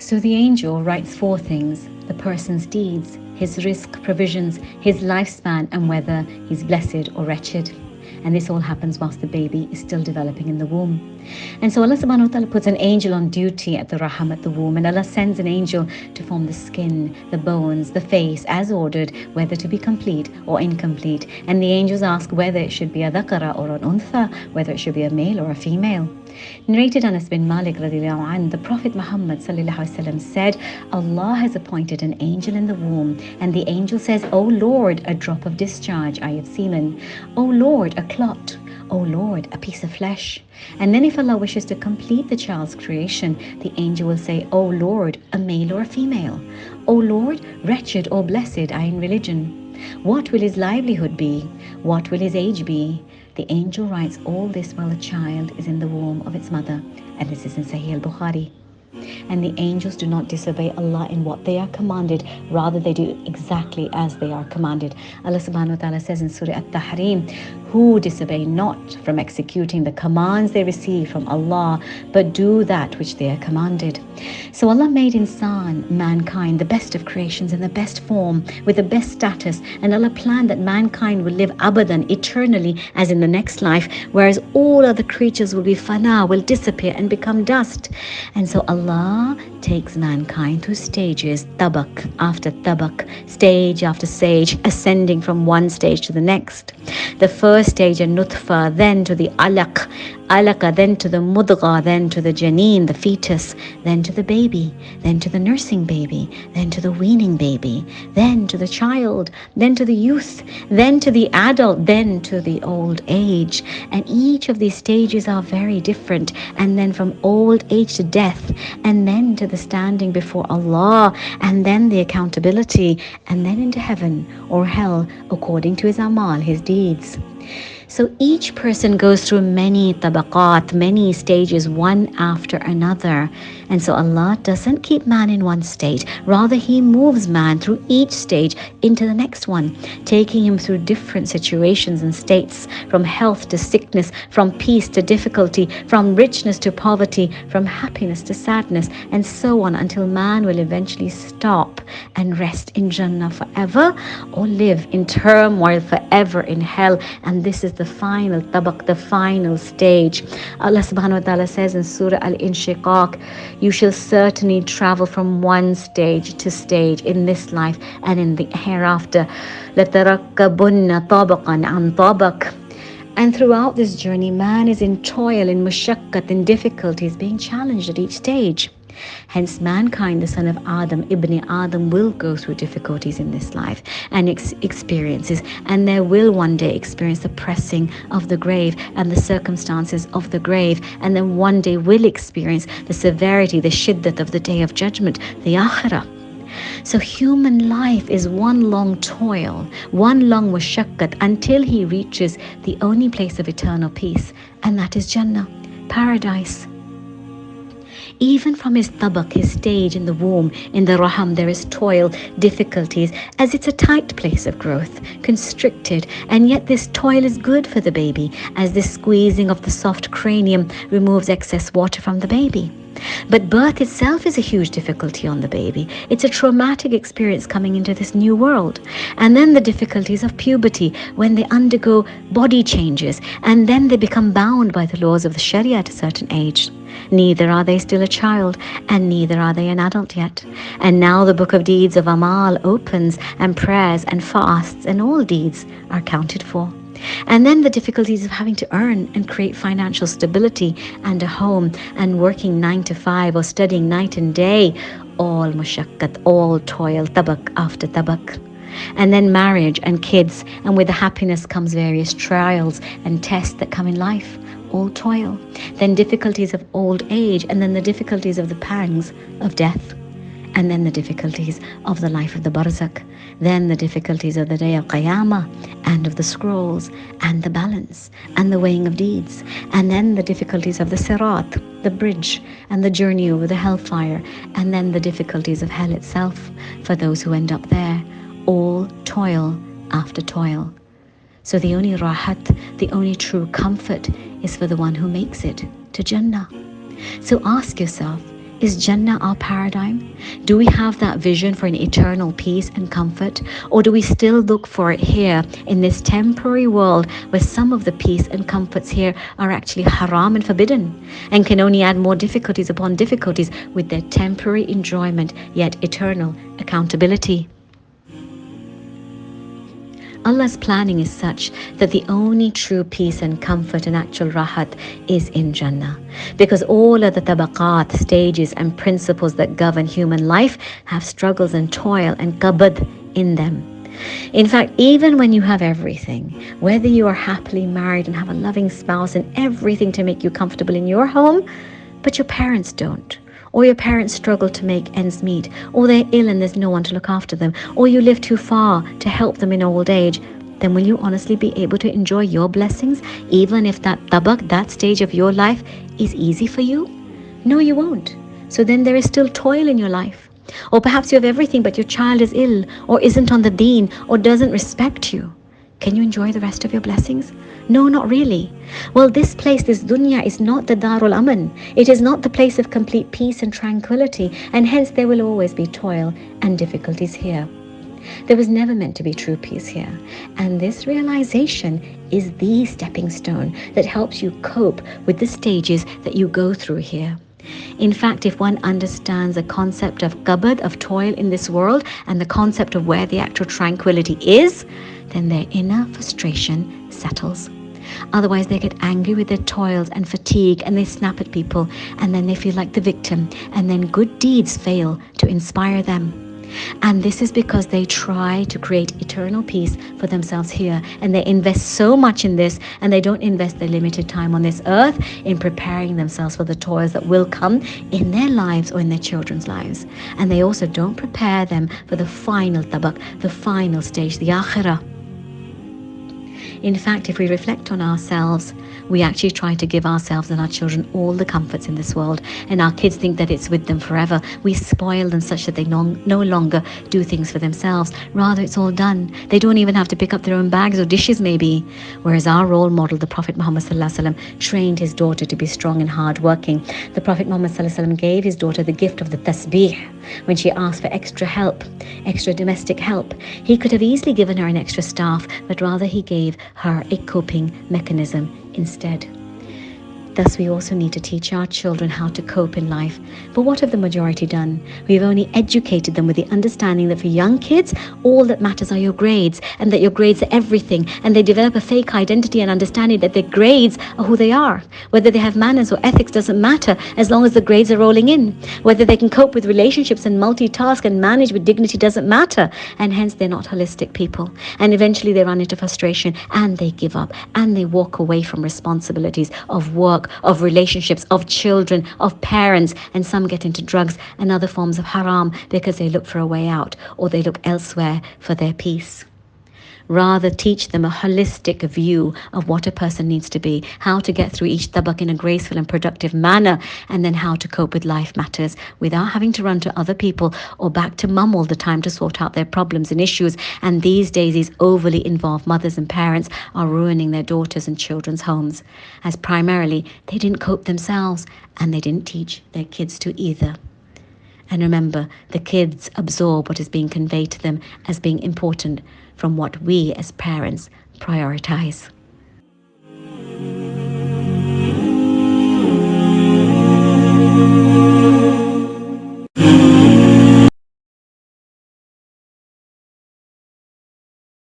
So the angel writes 4 things: the person's deeds, his risk, provisions, his lifespan, and whether he's blessed or wretched. And this all happens whilst the baby is still developing in the womb. And so Allah subhanahu wa ta'ala puts an angel on duty at the raham, at the womb, and Allah sends an angel to form the skin, the bones, the face, as ordered, whether to be complete or incomplete. And the angels ask whether it should be a dhakara or an untha, whether it should be a male or a female. Narrated Anas bin Malik radiallahu anh, the Prophet Muhammad sallallahu alaihi wasallam said, Allah has appointed an angel in the womb, and the angel says, O Lord, a drop of discharge, eye of semen. O Lord, a clot. O Lord, a piece of flesh. And then if Allah wishes to complete the child's creation, the angel will say, O Lord, a male or a female. O Lord, wretched or blessed, I in religion. What will his livelihood be? What will his age be? The angel writes all this while the child is in the womb of its mother. And this is in Sahih al-Bukhari. And the angels do not disobey Allah in what they are commanded, rather they do exactly as they are commanded. Allah subhanahu wa ta'ala says in Surah At-Tahrim, who disobey not from executing the commands they receive from Allah, but do that which they are commanded. So Allah made insan, mankind, the best of creations in the best form, with the best status, and Allah planned that mankind will live abadan, eternally, as in the next life, whereas all other creatures will be fana, will disappear and become dust. And so Allah takes mankind through stages, tabaq after tabaq, stage after stage, ascending from one stage to the next. The first stage, a nutfa, then to the alaq, alaqa, then to the mudgha, then to the janeen, the fetus, then to the baby, then to the nursing baby, then to the weaning baby, then to the child, then to the youth, then to the adult, then to the old age. And each of these stages are very different. And then from old age to death, and then to the standing before Allah, and then the accountability, and then into heaven or hell according to his amal, his deeds. So each person goes through many tabaqat, many stages, one after another. And so Allah doesn't keep man in one state. Rather, He moves man through each stage into the next one, taking him through different situations and states, from health to sickness, from peace to difficulty, from richness to poverty, from happiness to sadness, and so on, until man will eventually stop and rest in Jannah forever, or live in turmoil forever in hell. And this is the final tabaq, the final stage. Allah subhanahu wa ta'ala says in Surah Al-Inshiqaq, you shall certainly travel from one stage to stage in this life and in the hereafter. لَتَرَكَّبُنَّ طَبَقًا عَنْ طَبَقٍ. And throughout this journey, man is in toil, in mushakkat, in difficulties, being challenged at each stage. Hence, mankind, the son of Adam, Ibn Adam, will go through difficulties in this life and experiences, and there will one day experience the pressing of the grave and the circumstances of the grave, and then one day will experience the severity, the shiddat of the day of judgment, the akhirah. So human life is one long toil, one long mushakkat, until he reaches the only place of eternal peace, and that is Jannah, paradise. Even from his tabaq, his stage in the womb, in the raham, there is toil, difficulties, as it's a tight place of growth, constricted, and yet this toil is good for the baby, as this squeezing of the soft cranium removes excess water from the baby. But birth itself is a huge difficulty on the baby. It's a traumatic experience coming into this new world. And then the difficulties of puberty, when they undergo body changes, and then they become bound by the laws of the Sharia at a certain age. Neither are they still a child, and neither are they an adult yet. And now the book of deeds of Amal opens, and prayers and fasts and all deeds are counted for. And then the difficulties of having to earn and create financial stability and a home, and working 9 to 5 or studying night and day, all mushakkat, all toil, tabaq after tabaq. And then marriage and kids, and with the happiness comes various trials and tests that come in life, all toil. Then difficulties of old age, and then the difficulties of the pangs of death. And then the difficulties of the life of the barzakh, then the difficulties of the day of Qiyamah, and of the scrolls, and the balance, and the weighing of deeds, and then the difficulties of the sirat, the bridge, and the journey over the hellfire, and then the difficulties of hell itself, for those who end up there, all toil after toil. So the only rahat, the only true comfort, is for the one who makes it to Jannah. So ask yourself, Is Jannah our paradigm? Do we have that vision for an eternal peace and comfort? Or do we still look for it here in this temporary world where some of the peace and comforts here are actually haram and forbidden and can only add more difficulties upon difficulties with their temporary enjoyment yet eternal accountability? Allah's planning is such that the only true peace and comfort and actual rahat is in Jannah. Because all of the tabaqat, stages and principles that govern human life have struggles and toil and abode in them. In fact, even when you have everything, whether you are happily married and have a loving spouse and everything to make you comfortable in your home, but your parents don't, or your parents struggle to make ends meet, or they're ill and there's no one to look after them, or you live too far to help them in old age, then will you honestly be able to enjoy your blessings, even if that tabaq, that stage of your life, is easy for you? No, you won't. So then there is still toil in your life. Or perhaps you have everything, but your child is ill, or isn't on the deen, or doesn't respect you. Can you enjoy the rest of your blessings? No, not really. Well, this place, this dunya, is not the Darul Aman. It is not the place of complete peace and tranquility, and hence there will always be toil and difficulties here. There was never meant to be true peace here. And this realization is the stepping stone that helps you cope with the stages that you go through here. In fact, if one understands the concept of abode, of toil in this world, and the concept of where the actual tranquility is, then their inner frustration settles. Otherwise, they get angry with their toils and fatigue, and they snap at people, and then they feel like the victim, and then good deeds fail to inspire them. And this is because they try to create eternal peace for themselves here, and they invest so much in this, and they don't invest their limited time on this earth in preparing themselves for the toils that will come in their lives or in their children's lives. And they also don't prepare them for the final tabaq, the final stage, the akhirah. In fact, if we reflect on ourselves, we actually try to give ourselves and our children all the comforts in this world, and our kids think that it's with them forever. We spoil them such that they no longer do things for themselves. Rather, it's all done. They don't even have to pick up their own bags or dishes maybe. Whereas our role model, the Prophet Muhammad ﷺ, trained his daughter to be strong and hardworking. The Prophet Muhammad ﷺ gave his daughter the gift of the tasbih when she asked for extra help, extra domestic help. He could have easily given her an extra staff, but rather he gave her a coping mechanism instead. Thus, we also need to teach our children how to cope in life. But what have the majority done? We've only educated them with the understanding that for young kids, all that matters are your grades, and that your grades are everything. And they develop a fake identity and understanding that their grades are who they are. Whether they have manners or ethics doesn't matter as long as the grades are rolling in. Whether they can cope with relationships and multitask and manage with dignity doesn't matter. And hence, they're not holistic people. And eventually, they run into frustration and they give up and they walk away from responsibilities of work, of relationships, of children, of parents, and some get into drugs and other forms of haram because they look for a way out or they look elsewhere for their peace. Rather, teach them a holistic view of what a person needs to be, how to get through each tabaq in a graceful and productive manner, and then how to cope with life matters without having to run to other people or back to mum all the time to sort out their problems and issues. And these days, these overly involved mothers and parents are ruining their daughters' and children's homes, as primarily they didn't cope themselves and they didn't teach their kids to either. And remember, the kids absorb what is being conveyed to them as being important from what we as parents prioritize.